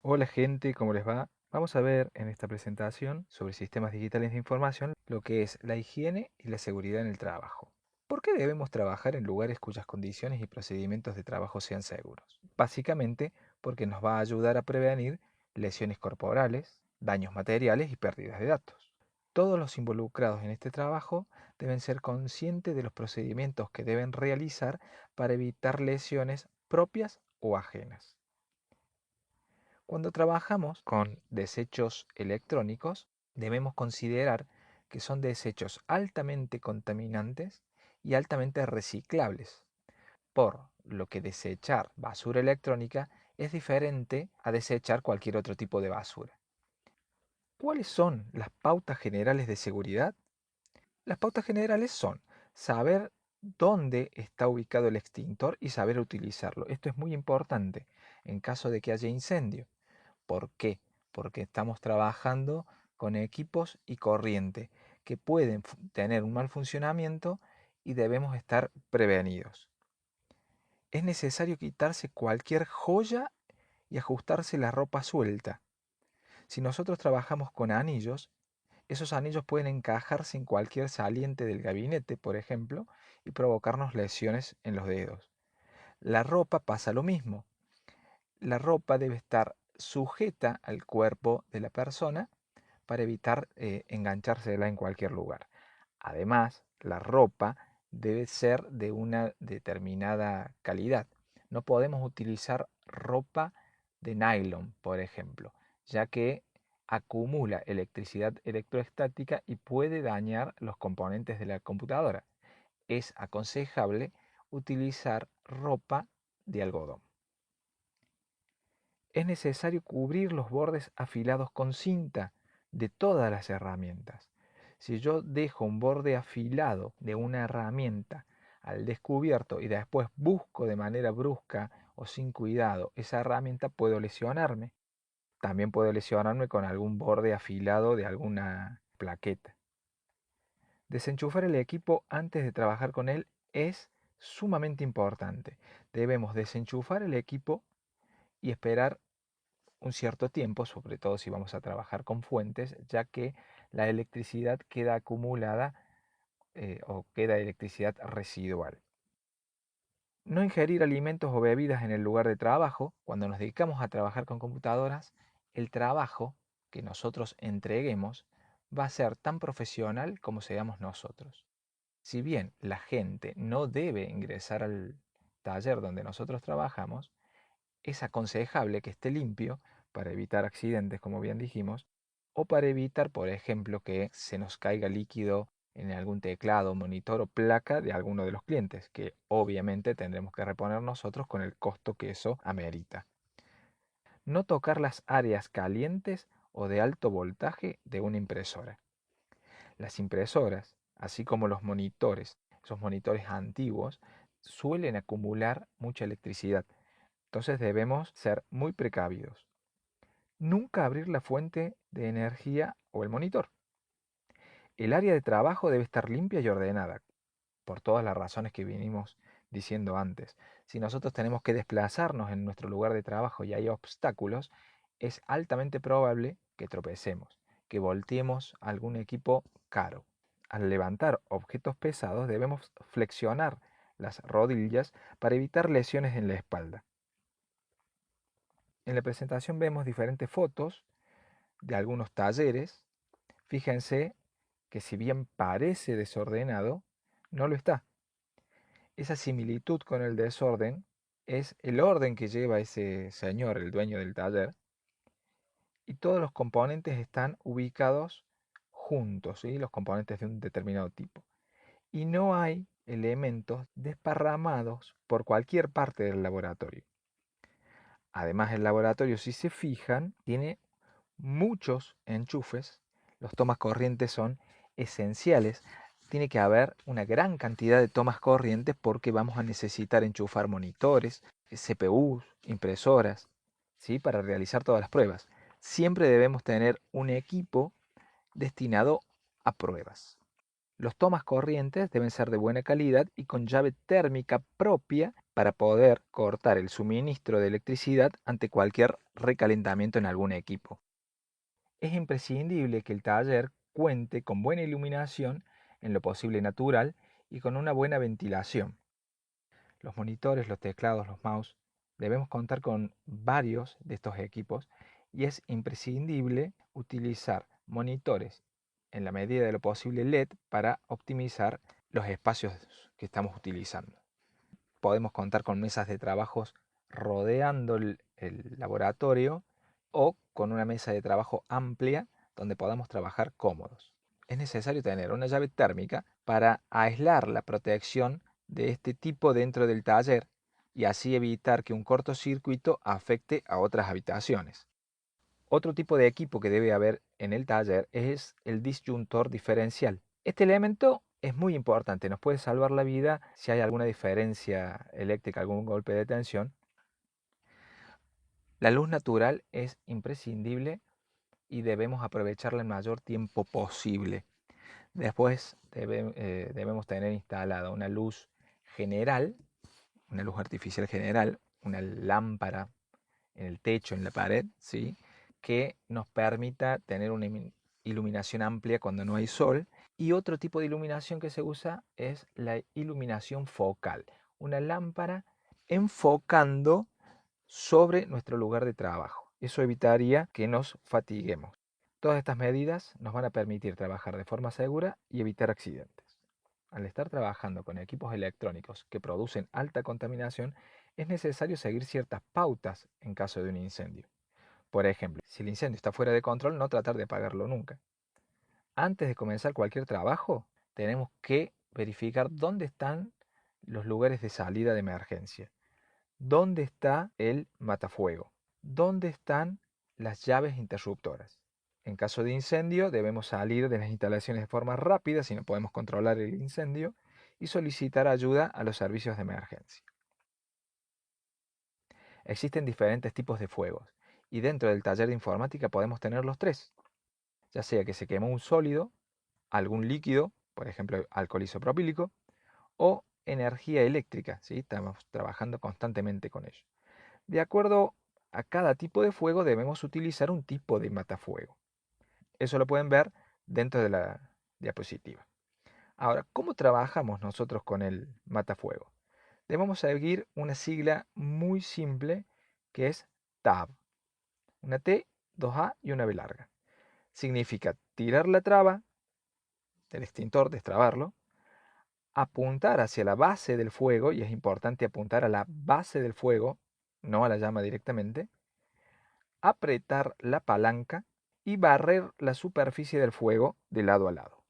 Hola gente, ¿cómo les va? Vamos a ver en esta presentación sobre sistemas digitales de información lo que es la higiene y la seguridad en el trabajo. ¿Por qué debemos trabajar en lugares cuyas condiciones y procedimientos de trabajo sean seguros? Básicamente porque nos va a ayudar a prevenir lesiones corporales, daños materiales y pérdidas de datos. Todos los involucrados en este trabajo deben ser conscientes de los procedimientos que deben realizar para evitar lesiones propias o ajenas. Cuando trabajamos con desechos electrónicos, debemos considerar que son desechos altamente contaminantes y altamente reciclables, por lo que desechar basura electrónica es diferente a desechar cualquier otro tipo de basura. ¿Cuáles son las pautas generales de seguridad? Las pautas generales son saber dónde está ubicado el extintor y saber utilizarlo. Esto es muy importante en caso de que haya incendio. ¿Por qué? Porque estamos trabajando con equipos y corriente que pueden tener un mal funcionamiento y debemos estar prevenidos. Es necesario quitarse cualquier joya y ajustarse la ropa suelta. Si nosotros trabajamos con anillos, esos anillos pueden encajarse en cualquier saliente del gabinete, por ejemplo, y provocarnos lesiones en los dedos. La ropa pasa lo mismo. La ropa debe estar sujeta al cuerpo de la persona para evitar enganchársela en cualquier lugar. Además, la ropa debe ser de una determinada calidad. No podemos utilizar ropa de nylon, por ejemplo, ya que acumula electricidad electroestática y puede dañar los componentes de la computadora. Es aconsejable utilizar ropa de algodón. Es necesario cubrir los bordes afilados con cinta de todas las herramientas. Si yo dejo un borde afilado de una herramienta al descubierto y después busco de manera brusca o sin cuidado esa herramienta, puedo lesionarme. También puedo lesionarme con algún borde afilado de alguna plaqueta. Desenchufar el equipo antes de trabajar con él es sumamente importante. Debemos desenchufar el equipo y esperar un cierto tiempo, sobre todo si vamos a trabajar con fuentes, ya que la electricidad queda acumulada o queda electricidad residual. No ingerir alimentos o bebidas en el lugar de trabajo. Cuando nos dedicamos a trabajar con computadoras, el trabajo que nosotros entreguemos va a ser tan profesional como seamos nosotros. Si bien la gente no debe ingresar al taller donde nosotros trabajamos, es aconsejable que esté limpio para evitar accidentes, como bien dijimos, o para evitar, por ejemplo, que se nos caiga líquido en algún teclado, monitor o placa de alguno de los clientes, que obviamente tendremos que reponer nosotros con el costo que eso amerita. No tocar las áreas calientes o de alto voltaje de una impresora. Las impresoras, así como los monitores, esos monitores antiguos, suelen acumular mucha electricidad. Entonces debemos ser muy precavidos. Nunca abrir la fuente de energía o el monitor. El área de trabajo debe estar limpia y ordenada, por todas las razones que vinimos diciendo antes. Si nosotros tenemos que desplazarnos en nuestro lugar de trabajo y hay obstáculos, es altamente probable que tropecemos, que volteemos algún equipo caro. Al levantar objetos pesados debemos flexionar las rodillas para evitar lesiones en la espalda. En la presentación vemos diferentes fotos de algunos talleres. Fíjense que si bien parece desordenado, no lo está. Esa similitud con el desorden es el orden que lleva ese señor, el dueño del taller, y todos los componentes están ubicados juntos, ¿sí? Los componentes de un determinado tipo. Y no hay elementos desparramados por cualquier parte del laboratorio. Además, el laboratorio, si se fijan, tiene muchos enchufes. Los tomas corrientes son esenciales. Tiene que haber una gran cantidad de tomas corrientes porque vamos a necesitar enchufar monitores, CPUs, impresoras, ¿sí? Para realizar todas las pruebas. Siempre debemos tener un equipo destinado a pruebas. Los tomas corrientes deben ser de buena calidad y con llave térmica propia para poder cortar el suministro de electricidad ante cualquier recalentamiento en algún equipo. Es imprescindible que el taller cuente con buena iluminación, en lo posible natural, y con una buena ventilación. Los monitores, los teclados, los mouse, debemos contar con varios de estos equipos y es imprescindible utilizar monitores en la medida de lo posible LED para optimizar los espacios que estamos utilizando. Podemos contar con mesas de trabajos rodeando el laboratorio o con una mesa de trabajo amplia donde podamos trabajar cómodos. Es necesario tener una llave térmica para aislar la protección de este tipo dentro del taller y así evitar que un cortocircuito afecte a otras habitaciones. Otro tipo de equipo que debe haber en el taller es el disyuntor diferencial. Este elemento es muy importante, nos puede salvar la vida si hay alguna diferencia eléctrica, algún golpe de tensión. La luz natural es imprescindible y debemos aprovecharla el mayor tiempo posible. Después debemos tener instalada una luz general, una luz artificial general, una lámpara en el techo, en la pared, ¿sí? Que nos permita tener una iluminación amplia cuando no hay sol. Y otro tipo de iluminación que se usa es la iluminación focal, una lámpara enfocando sobre nuestro lugar de trabajo. Eso evitaría que nos fatiguemos. Todas estas medidas nos van a permitir trabajar de forma segura y evitar accidentes. Al estar trabajando con equipos electrónicos que producen alta contaminación, es necesario seguir ciertas pautas en caso de un incendio. Por ejemplo, si el incendio está fuera de control, no tratar de apagarlo nunca. Antes de comenzar cualquier trabajo, tenemos que verificar dónde están los lugares de salida de emergencia, dónde está el matafuego, dónde están las llaves interruptoras. En caso de incendio, debemos salir de las instalaciones de forma rápida si no podemos controlar el incendio y solicitar ayuda a los servicios de emergencia. Existen diferentes tipos de fuegos y dentro del taller de informática podemos tener los tres, ya sea que se quemó un sólido, algún líquido, por ejemplo alcohol isopropílico, o energía eléctrica, ¿sí? Estamos trabajando constantemente con ello. De acuerdo a cada tipo de fuego debemos utilizar un tipo de matafuego. Eso lo pueden ver dentro de la diapositiva. Ahora, ¿cómo trabajamos nosotros con el matafuego? Debemos seguir una sigla muy simple que es TAB. Una T, dos A y una B larga. Significa tirar la traba del extintor, destrabarlo, apuntar hacia la base del fuego, y es importante apuntar a la base del fuego, no a la llama directamente, apretar la palanca y barrer la superficie del fuego de lado a lado.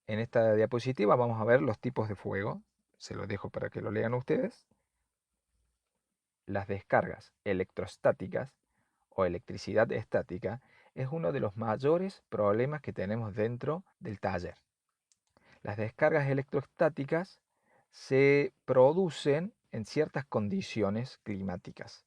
En esta diapositiva vamos a ver los tipos de fuego, se los dejo para que lo lean ustedes. Las descargas electrostáticas o electricidad estática es uno de los mayores problemas que tenemos dentro del taller. Las descargas electrostáticas se producen en ciertas condiciones climáticas.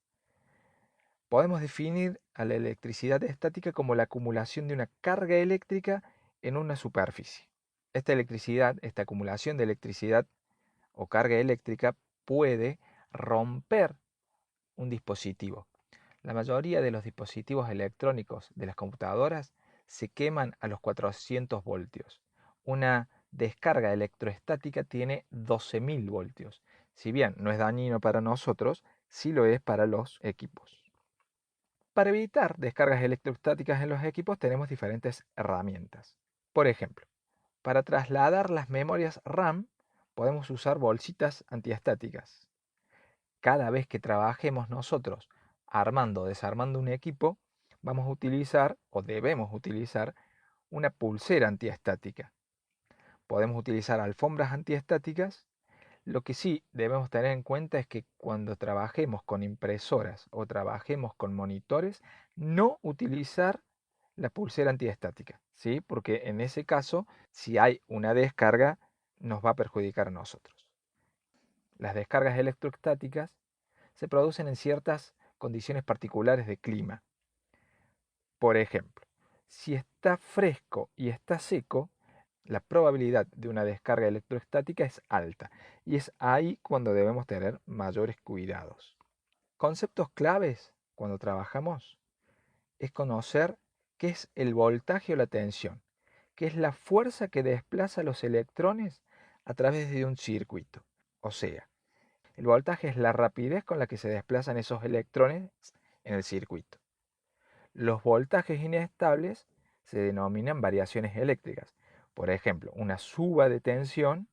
Podemos definir a la electricidad estática como la acumulación de una carga eléctrica en una superficie. Esta electricidad, esta acumulación de electricidad o carga eléctrica puede romper un dispositivo. La mayoría de los dispositivos electrónicos de las computadoras se queman a los 400 voltios. Una descarga electroestática tiene 12.000 voltios. Si bien no es dañino para nosotros, sí lo es para los equipos. Para evitar descargas electrostáticas en los equipos tenemos diferentes herramientas. Por ejemplo, para trasladar las memorias RAM podemos usar bolsitas antiestáticas. Cada vez que trabajemos nosotros armando o desarmando un equipo, vamos a utilizar o debemos utilizar una pulsera antiestática. Podemos utilizar alfombras antiestáticas. Lo que sí debemos tener en cuenta es que cuando trabajemos con impresoras o trabajemos con monitores, no utilizar la pulsera antiestática, ¿sí? Porque en ese caso, si hay una descarga, nos va a perjudicar a nosotros. Las descargas electrostáticas se producen en ciertas condiciones particulares de clima. Por ejemplo, si está fresco y está seco, la probabilidad de una descarga electrostática es alta y es ahí cuando debemos tener mayores cuidados. Conceptos claves cuando trabajamos es conocer qué es el voltaje o la tensión, que es la fuerza que desplaza los electrones a través de un circuito. O sea, el voltaje es la rapidez con la que se desplazan esos electrones en el circuito. Los voltajes inestables se denominan variaciones eléctricas. Por ejemplo, una suba de tensión,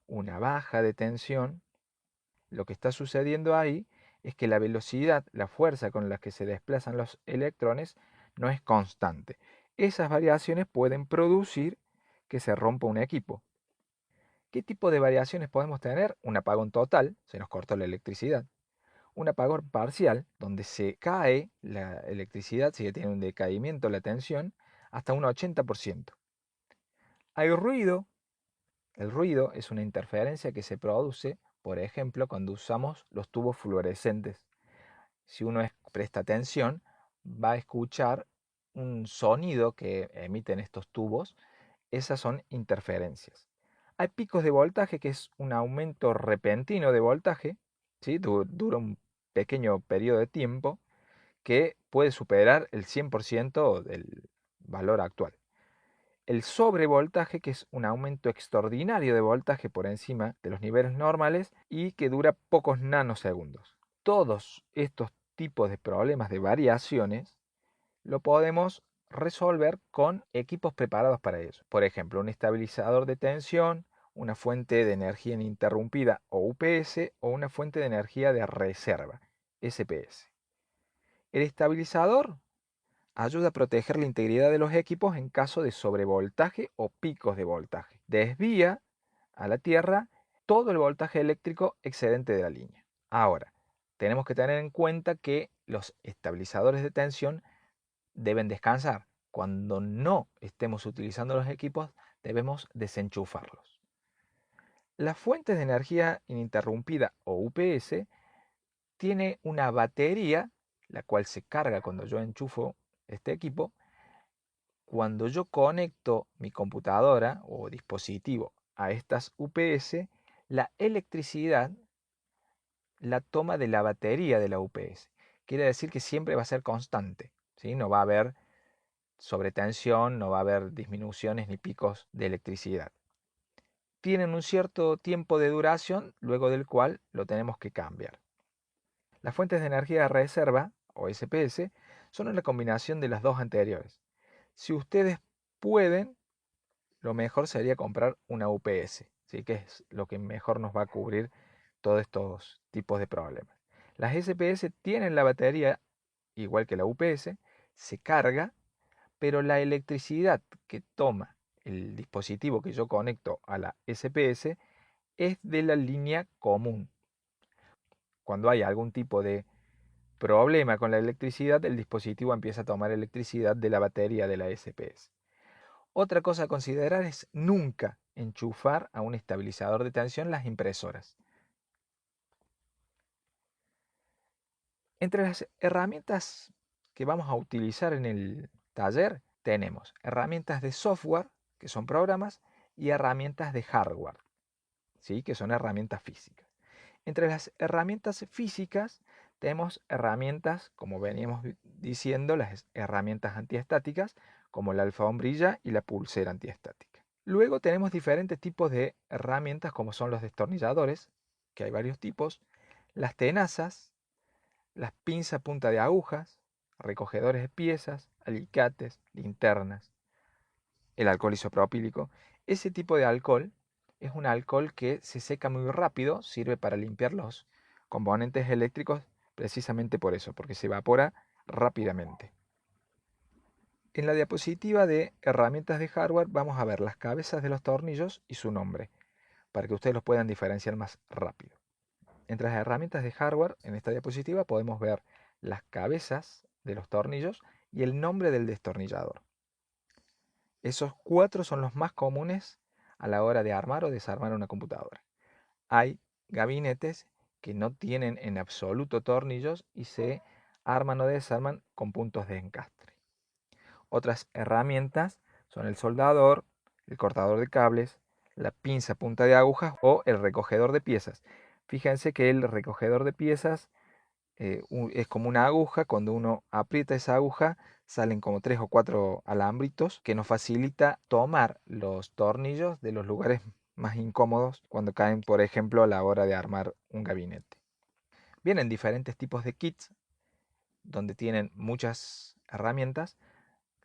una baja de tensión. Lo que está sucediendo ahí es que la velocidad, la fuerza con la que se desplazan los electrones no es constante. Esas variaciones pueden producir que se rompa un equipo. ¿Qué tipo de variaciones podemos tener? Un apagón total, se nos cortó la electricidad. Un apagón parcial, donde se cae la electricidad, si tiene un decaimiento la tensión, hasta un 80%. Hay ruido. El ruido es una interferencia que se produce, por ejemplo, cuando usamos los tubos fluorescentes. Si uno presta atención, va a escuchar un sonido que emiten estos tubos. Esas son interferencias. Hay picos de voltaje, que es un aumento repentino de voltaje, ¿sí? Dura un pequeño periodo de tiempo que puede superar el 100% del valor actual. El sobrevoltaje, que es un aumento extraordinario de voltaje por encima de los niveles normales y que dura pocos nanosegundos. Todos estos tipos de problemas de variaciones lo podemos resolver con equipos preparados para ello. Por ejemplo, un estabilizador de tensión, una fuente de energía ininterrumpida o UPS o una fuente de energía de reserva, SPS. El estabilizador ayuda a proteger la integridad de los equipos en caso de sobrevoltaje o picos de voltaje. Desvía a la Tierra todo el voltaje eléctrico excedente de la línea. Ahora, tenemos que tener en cuenta que los estabilizadores de tensión deben descansar. Cuando no estemos utilizando los equipos, debemos desenchufarlos. Las fuentes de energía ininterrumpida o UPS tiene una batería, la cual se carga cuando yo enchufo este equipo. Cuando yo conecto mi computadora o dispositivo a estas UPS, la electricidad la toma de la batería de la UPS. Quiere decir que siempre va a ser constante, ¿sí? No va a haber sobretensión, no va a haber disminuciones ni picos de electricidad. Tienen un cierto tiempo de duración, luego del cual lo tenemos que cambiar. Las fuentes de energía de reserva, o SPS, son una combinación de las dos anteriores. Si ustedes pueden, lo mejor sería comprar una UPS, ¿sí? Que es lo que mejor nos va a cubrir todos estos tipos de problemas. Las SPS tienen la batería igual que la UPS, se carga, pero la electricidad que toma el dispositivo que yo conecto a la SPS es de la línea común. Cuando hay algún tipo de problema con la electricidad, el dispositivo empieza a tomar electricidad de la batería de la SPS. Otra cosa a considerar es nunca enchufar a un estabilizador de tensión las impresoras. Entre las herramientas que vamos a utilizar en el taller tenemos herramientas de software, que son programas, y herramientas de hardware, ¿sí? Que son herramientas físicas. Entre las herramientas físicas tenemos herramientas, como veníamos diciendo, las herramientas antiestáticas, como la alfombrilla y la pulsera antiestática. Luego tenemos diferentes tipos de herramientas, como son los destornilladores, que hay varios tipos, las tenazas, las pinzas punta de agujas, recogedores de piezas, alicates, linternas, el alcohol isopropílico. Ese tipo de alcohol es un alcohol que se seca muy rápido, sirve para limpiar los componentes eléctricos precisamente por eso, porque se evapora rápidamente. En la diapositiva de herramientas de hardware vamos a ver las cabezas de los tornillos y su nombre, para que ustedes los puedan diferenciar más rápido. Entre las herramientas de hardware, en esta diapositiva podemos ver las cabezas de los tornillos y el nombre del destornillador. Esos cuatro son los más comunes a la hora de armar o desarmar una computadora. Hay gabinetes que no tienen en absoluto tornillos y se arman o desarman con puntos de encastre. Otras herramientas son el soldador, el cortador de cables, la pinza punta de agujas o el recogedor de piezas. Fíjense que el recogedor de piezas es como una aguja. Cuando uno aprieta esa aguja salen como 3 o 4 alambritos que nos facilita tomar los tornillos de los lugares más incómodos cuando caen, por ejemplo, a la hora de armar un gabinete. Vienen diferentes tipos de kits donde tienen muchas herramientas,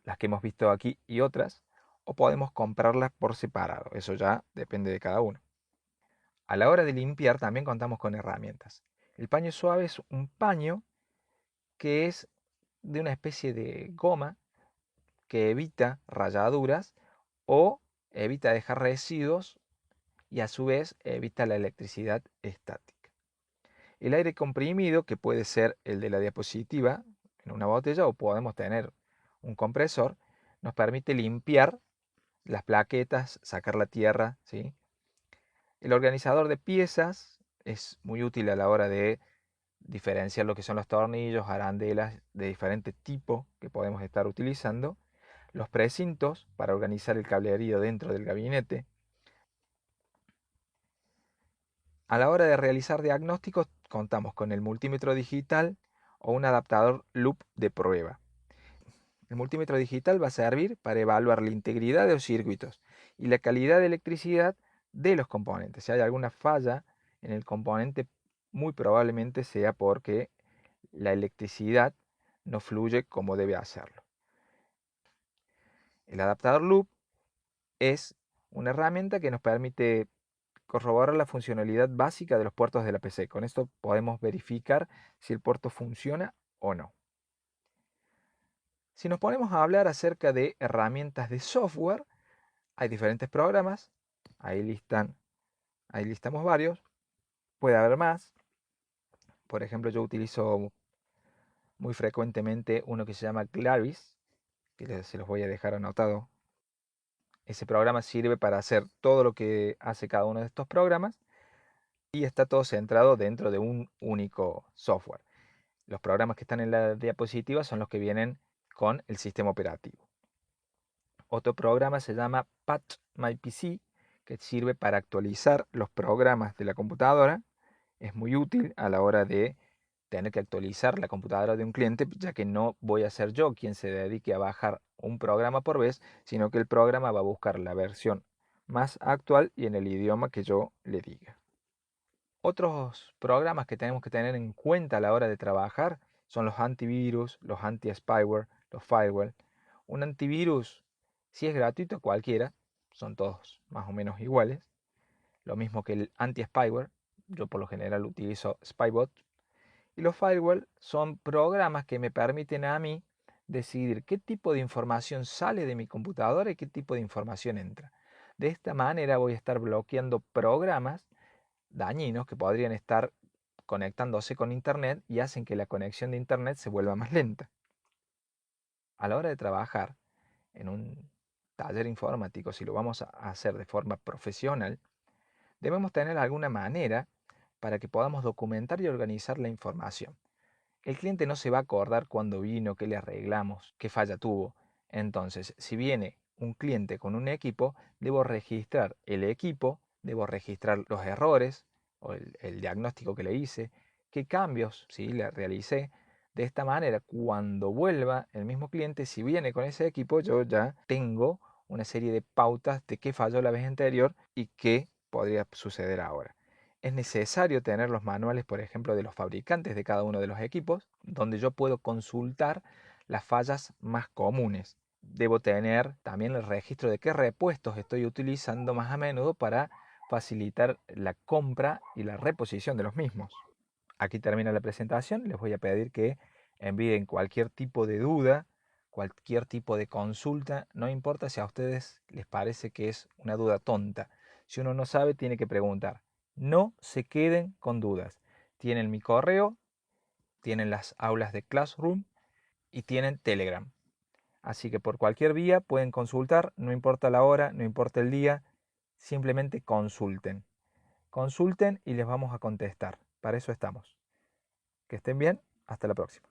las que hemos visto aquí y otras, o podemos comprarlas por separado. Eso ya depende de cada uno. A la hora de limpiar también contamos con herramientas. El paño suave es un paño que es de una especie de goma que evita rayaduras o evita dejar residuos y a su vez evita la electricidad estática. El aire comprimido, que puede ser el de la diapositiva en una botella o podemos tener un compresor, nos permite limpiar las plaquetas, sacar la tierra, ¿sí? El organizador de piezas es muy útil a la hora de diferenciar lo que son los tornillos, arandelas de diferente tipo que podemos estar utilizando, los precintos para organizar el cablerío dentro del gabinete. A la hora de realizar diagnósticos contamos con el multímetro digital o un adaptador loop de prueba. El multímetro digital va a servir para evaluar la integridad de los circuitos y la calidad de electricidad de los componentes. Si hay alguna falla en el componente, muy probablemente sea porque la electricidad no fluye como debe hacerlo. El adaptador loop es una herramienta que nos permite corroborar la funcionalidad básica de los puertos de la PC. Con esto podemos verificar si el puerto funciona o no. Si nos ponemos a hablar acerca de herramientas de software, hay diferentes programas. Ahí listamos varios. Puede haber más. Por ejemplo, yo utilizo muy frecuentemente uno que se llama Claris, que se los voy a dejar anotado. Ese programa sirve para hacer todo lo que hace cada uno de estos programas y está todo centrado dentro de un único software. Los programas que están en la diapositiva son los que vienen con el sistema operativo. Otro programa se llama Patch My PC, que sirve para actualizar los programas de la computadora. Es muy útil a la hora de tener que actualizar la computadora de un cliente, ya que no voy a ser yo quien se dedique a bajar un programa por vez, sino que el programa va a buscar la versión más actual y en el idioma que yo le diga. Otros programas que tenemos que tener en cuenta a la hora de trabajar son los antivirus, los anti-spyware, los firewall. Un antivirus, si es gratuito, cualquiera, son todos más o menos iguales. Lo mismo que el anti-spyware, yo por lo general utilizo Spybot. Y los firewall son programas que me permiten a mí decidir qué tipo de información sale de mi computadora y qué tipo de información entra. De esta manera voy a estar bloqueando programas dañinos que podrían estar conectándose con Internet y hacen que la conexión de Internet se vuelva más lenta. A la hora de trabajar en un taller informático, si lo vamos a hacer de forma profesional, debemos tener alguna manera para que podamos documentar y organizar la información. El cliente no se va a acordar cuándo vino, qué le arreglamos, qué falla tuvo. Entonces, si viene un cliente con un equipo, debo registrar el equipo, debo registrar los errores o el diagnóstico que le hice, qué cambios le realicé. De esta manera, cuando vuelva el mismo cliente, si viene con ese equipo, yo ya tengo una serie de pautas de qué falló la vez anterior y qué podría suceder ahora. Es necesario tener los manuales, por ejemplo, de los fabricantes de cada uno de los equipos, donde yo puedo consultar las fallas más comunes. Debo tener también el registro de qué repuestos estoy utilizando más a menudo para facilitar la compra y la reposición de los mismos. Aquí termina la presentación. Les voy a pedir que envíen cualquier tipo de duda, cualquier tipo de consulta. No importa si a ustedes les parece que es una duda tonta. Si uno no sabe, tiene que preguntar. No se queden con dudas. Tienen mi correo, tienen las aulas de Classroom y tienen Telegram. Así que por cualquier vía pueden consultar, no importa la hora, no importa el día, simplemente consulten. Consulten y les vamos a contestar. Para eso estamos. Que estén bien, hasta la próxima.